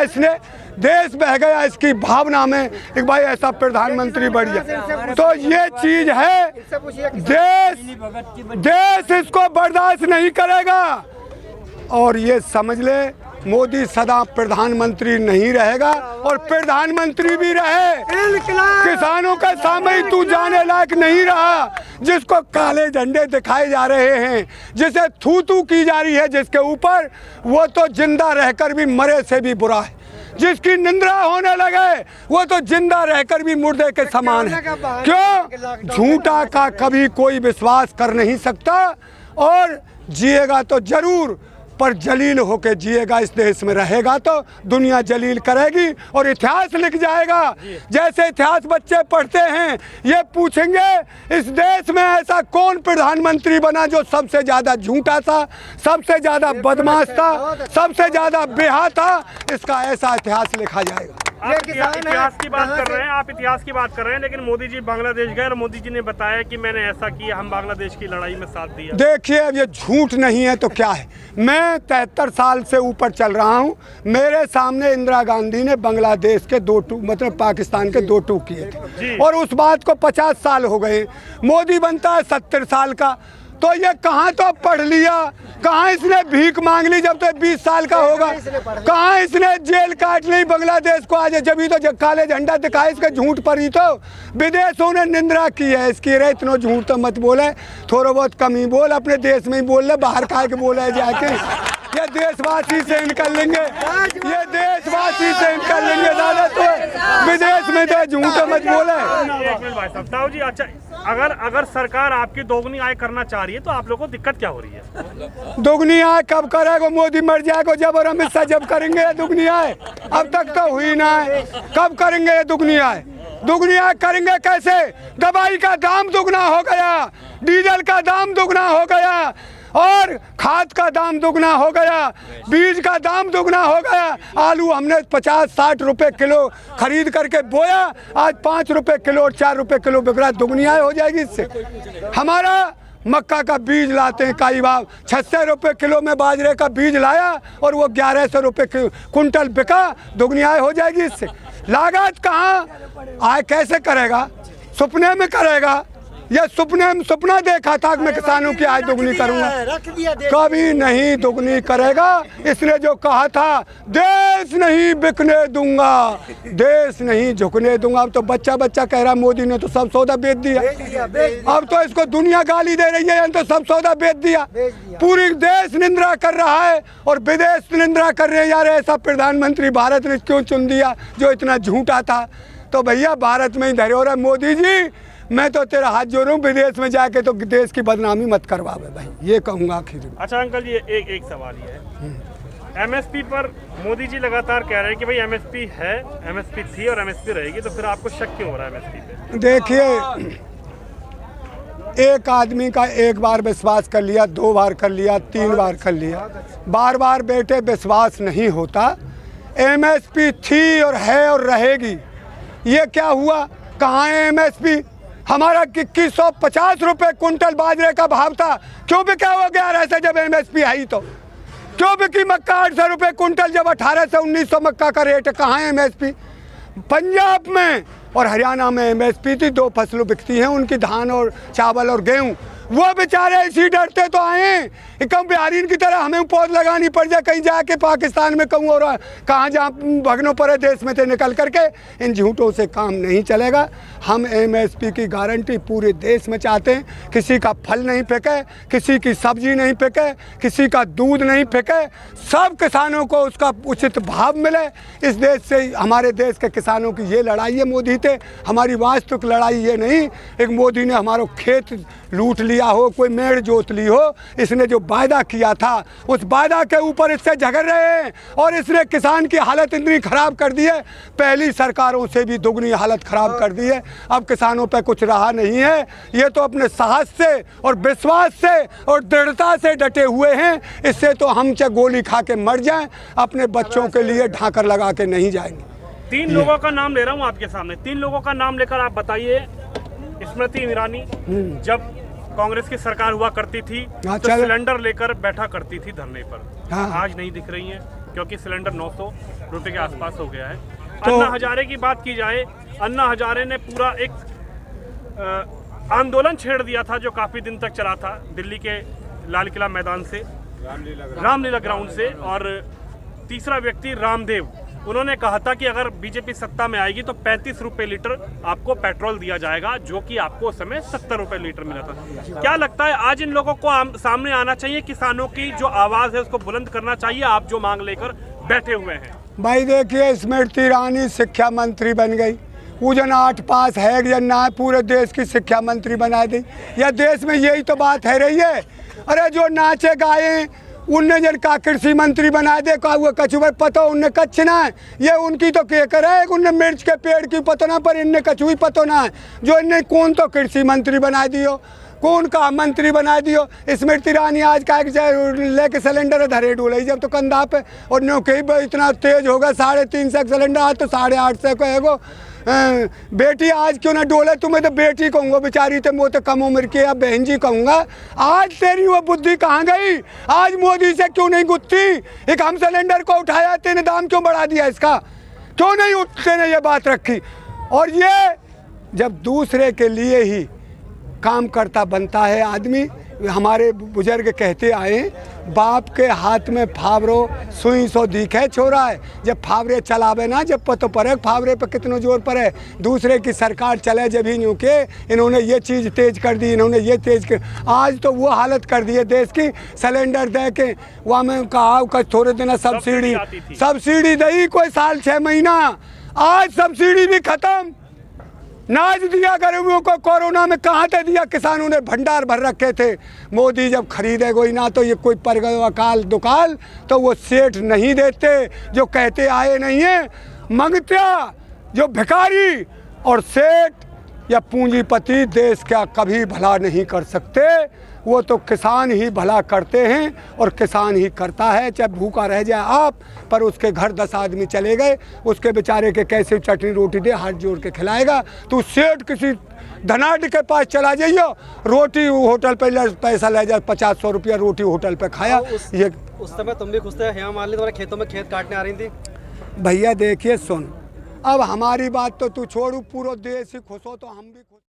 इसने, देश बह गया इसकी भावना में कि भाई ऐसा प्रधानमंत्री बढ़ गया। तो ये चीज है, देश इसको बर्दाश्त नहीं करेगा। और ये समझ ले, मोदी सदा प्रधानमंत्री नहीं रहेगा और प्रधानमंत्री भी रहे, किसानों के सामने तू जाने लायक नहीं रहा। जिसको काले झंडे दिखाए जा रहे हैं, जिसे थू थू की जा रही है जिसके ऊपर, वो तो जिंदा रहकर भी मरे से भी बुरा है। जिसकी निंदा होने लगे वो तो जिंदा रहकर भी मुर्दे के समान है। क्यों? झूठा का कभी कोई विश्वास कर नहीं सकता, और जिएगा तो जरूर, पर जलील होके जिएगा। इस देश में रहेगा तो दुनिया जलील करेगी और इतिहास लिख जाएगा। जैसे इतिहास बच्चे पढ़ते हैं, ये पूछेंगे इस देश में ऐसा कौन प्रधानमंत्री बना जो सबसे ज्यादा झूठा था, सबसे ज्यादा बदमाश था, सबसे ज्यादा बेहा था। इसका ऐसा इतिहास लिखा जाएगा। आप इतिहास की बात कर रहे हैं, आप इतिहास की बात कर रहे हैं, लेकिन मोदी जी बांग्लादेश गए और मोदी जी ने बताया कि मैंने ऐसा किया, हम बांग्लादेश की लड़ाई में साथ दिया। देखिए, अब ये झूठ नहीं है तो क्या है। मैं 73 साल से ऊपर चल रहा हूँ। मेरे सामने इंदिरा गांधी ने बांग्लादेश के 2 टूक, मतलब पाकिस्तान के 2 टूक किए थे, और उस बात को 50 साल हो गए। मोदी बनता है 70 साल का, तो ये कहाँ तो पढ़ लिया, कहाँ इसने भीख मांग ली जब तो 20 साल का होगा, कहाँ इसने जेल काट ली बांग्लादेश को आज, जब ही तो काले झंडा दिखाए इसके झूठ पर ही तो विदेशों ने निंदा की है इसकी। रे इतना झूठ तो मत बोले, थोड़ा बहुत कम ही बोल, अपने देश में ही बोल ले, बाहर खा के बोला है जाके। ये देशवासी से निकल लेंगे, ये देशवासी से निकल लेंगे दादा, तो विदेश में तो झूठ मत बोले। एक मिनट भाई साहब, ताऊ जी, अच्छा अगर सरकार आपकी दोगुनी आय करना चाह रही है तो आप लोगों को दिक्कत क्या हो रही है? दोगुनी आय कब करेगा? मोदी मर जाएगा जब, और अमित शाह जब करेंगे दुगनी आय। अब तक तो हुई ना है, कब करेंगे ये दुगनी आय? दुगनी आय करेंगे कैसे? दवाई का दाम दुगना हो गया, डीजल का दाम दुगना हो गया, और खाद का दाम दुगना हो गया, बीज का दाम दुगना हो गया। आलू हमने 50-60 रुपए किलो खरीद करके बोया, आज 5 रुपए किलो और 4 रुपए किलो बिक रहा। दुगनी आय हो जाएगी इससे। हमारा मक्का का बीज लाते हैं कई भाव, 600 रुपए किलो में बाजरे का बीज लाया और वो 1100 रुपए कुंटल बिका। दुगनी आय हो जाएगी इससे। लागत कहाँ आय कैसे करेगा? सपने में करेगा? यह सपना देखा था कि मैं किसानों की आय दुगनी करूंगा, कभी नहीं दुगनी करेगा। इसने जो कहा था, देश नहीं बिकने दूंगा, देश नहीं झुकने दूंगा। अब तो बच्चा कह रहा मोदी ने तो सब सौदा बेच दिया। अब तो इसको दुनिया गाली दे रही है, तो सब सौदा बेच दिया। पूरी देश निंदा कर रहा है और विदेश निंदा कर रहे हैं, यार ऐसा प्रधानमंत्री भारत ने क्यों चुन दिया जो इतना झूठा था। तो भैया भारत में ही धरे हो रहा है। मोदी जी, मैं तो तेरा हाथ जोड़ूं, विदेश में जाके तो देश की बदनामी मत करवावे भाई, ये कहूँगा आखिर। अच्छा अंकल जी, एक सवाल ये है, एमएसपी पर मोदी जी लगातार कह रहे हैं कि भाई एमएसपी है, एमएसपी थी और एमएसपी रहेगी, तो फिर आपको शक क्यों हो रहा है एमएसपी पे? देखिए, एक आदमी का एक बार विश्वास कर लिया, 2 बार कर लिया, 3 बार कर लिया, बार बार बेटे विश्वास नहीं होता। एमएसपी थी और है और रहेगी। ये क्या हुआ? कहाँ है एमएसपी? हमारा 2150 रुपए कुंटल बाजरे का भाव था, क्यों बिका हुआ 1100 से? जब एमएसपी आई तो क्यों बिकी मक्का 800 रुपए कुंटल, जब 1800-1900 मक्का का रेट है? कहाँ है एमएसपी? पंजाब में और हरियाणा में एमएसपी थी, 2 फसलों बिकती हैं उनकी, धान और चावल और गेहूँ। वो बेचारे इसी डरते तो आए कम बिहारी की तरह हमें पौध लगानी पड़ जाए, कहीं जाके पाकिस्तान में कहूँ और कहाँ जहाँ भगनों पर देश में थे निकल करके। इन झूठों से काम नहीं चलेगा। हम एमएसपी की गारंटी पूरे देश में चाहते हैं। किसी का फल नहीं फेंके, किसी की सब्जी नहीं फेंके, किसी का दूध नहीं फेंके, सब किसानों को उसका उचित भाव मिले। इस देश से, हमारे देश के किसानों की ये लड़ाई है मोदी से। हमारी वास्तविक लड़ाई ये नहीं एक मोदी ने हमारा खेत लूट लिया हो, कोई मेड़ जोत ली हो। इसने जो वायदा किया था उस वायदा के ऊपर इससे झगड़ रहे हैं और इसने किसान की हालत इतनी खराब कर दी है, पहली सरकारों से भी दुगनी हालत खराब कर दी है। अब किसानों पे कुछ रहा नहीं है। ये तो अपने साहस से और विश्वास से और दृढ़ता से डटे हुए हैं। इससे तो हम चाहे गोली खा के मर जाएं, अपने बच्चों के लिए ढाकर लगा के नहीं जाएंगे। 3 लोगों का नाम ले रहा हूँ आपके सामने, 3 लोगों का नाम लेकर आप बताइए। स्मृति ईरानी जब कांग्रेस की सरकार हुआ करती थी तो सिलेंडर लेकर बैठा करती थी धरने पर, आज नहीं दिख रही हैं। क्योंकि सिलेंडर 900 रुपये के आसपास हो गया है। तो अन्ना हजारे की बात की जाए, अन्ना हजारे ने पूरा एक आंदोलन छेड़ दिया था जो काफ़ी दिन तक चला था, दिल्ली के लाल किला मैदान से, रामलीला ग्राउंड से। और तीसरा व्यक्ति रामदेव, उन्होंने कहा था कि अगर बीजेपी सत्ता में आएगी तो 35 रुपये लीटर आपको पेट्रोल दिया जाएगा, जो कि आपको उस समय 70 रुपये लीटर मिला था। क्या लगता है आज इन लोगों को सामने आना चाहिए, किसानों की जो आवाज़ है उसको बुलंद करना चाहिए, आप जो मांग लेकर बैठे हुए हैं? भाई देखिए, स्मृति ईरानी शिक्षा मंत्री बन गई, वो जन 8 पास है या ना, पूरे देश की शिक्षा मंत्री बना दी। या देश में यही तो बात है रही है। अरे जो नाचे गाए उनने जन का कृषि मंत्री बना दे, का वो कछु भाई पतो उनने कच्छ ना है, ये उनकी तो के करे, उनने मिर्च के पेड़ की पतो ना, पर इनने कछु ही पतो ना है। जो इनने कौन तो कृषि मंत्री बना दियो, कौन का मंत्री बना दियो। स्मृति ईरानी आज का लेके सिलेंडर धरे डोले जब तो कंधा पे, और नौके इतना तेज होगा 350 सिलेंडर, आज तो 850 को है। बेटी आज क्यों ना डोले, तुम्हें तो बेटी कहूँगा बेचारी, तो वो तो कम उम्र की, या बहन जी कहूँगा। आज तेरी वो बुद्धि कहाँ गई? आज मोदी से क्यों नहीं गुत्ती? एक हम सिलेंडर को उठाया, तेने दाम क्यों बढ़ा दिया इसका? क्यों नहीं उठते ने ये बात रखी? और ये जब दूसरे के लिए ही काम करता बनता है आदमी, हमारे बुजुर्ग कहते आए, बाप के हाथ में फावरो सुई सो दिखे छोरा है। जब फावरे चलावे ना, जब पतो पड़े फावरे पे कितनो जोर पड़े। दूसरे की सरकार चले जब ही न्यू के इन्होंने ये चीज़ तेज कर दी, इन्होंने ये तेज कर, आज तो वो हालत कर दी है देश की। सिलेंडर दे के वहाँ में कहा थोड़े दिन सब्सिडी दी, कोई साल 6 महीना, आज सब्सिडी भी खत्म। नाज दिया गरीबों को कोरोना में, कहाँ से दिया? किसानों ने भंडार भर रखे थे। मोदी जब खरीदे कोई ना, तो ये कोई पर गयो अकाल दुकाल, तो वो सेठ नहीं देते, जो कहते आए नहीं है मंगत्या, जो भिखारी और सेठ या पूंजीपति देश का कभी भला नहीं कर सकते। वो तो किसान ही भला करते हैं, और किसान ही करता है, चाहे भूखा रह जाए आप, पर उसके घर 10 आदमी चले गए, उसके बेचारे के कैसे चटनी रोटी दे हाथ जोड़ के खिलाएगा? तो सेठ किसी धनाढ़ के पास चला जाइए, रोटी होटल पे पैसा ले जाए, 50-100 रुपया रोटी होटल पे खाया। ये उस समय तुम भी खुश थे, हेमा मालिनी तुम्हारे खेतों में खेत काटने आ रही थी। भैया देखिए सुन, अब हमारी बात तो तू छोड़ू, पूरा देश ही खुश हो तो हम भी खुश।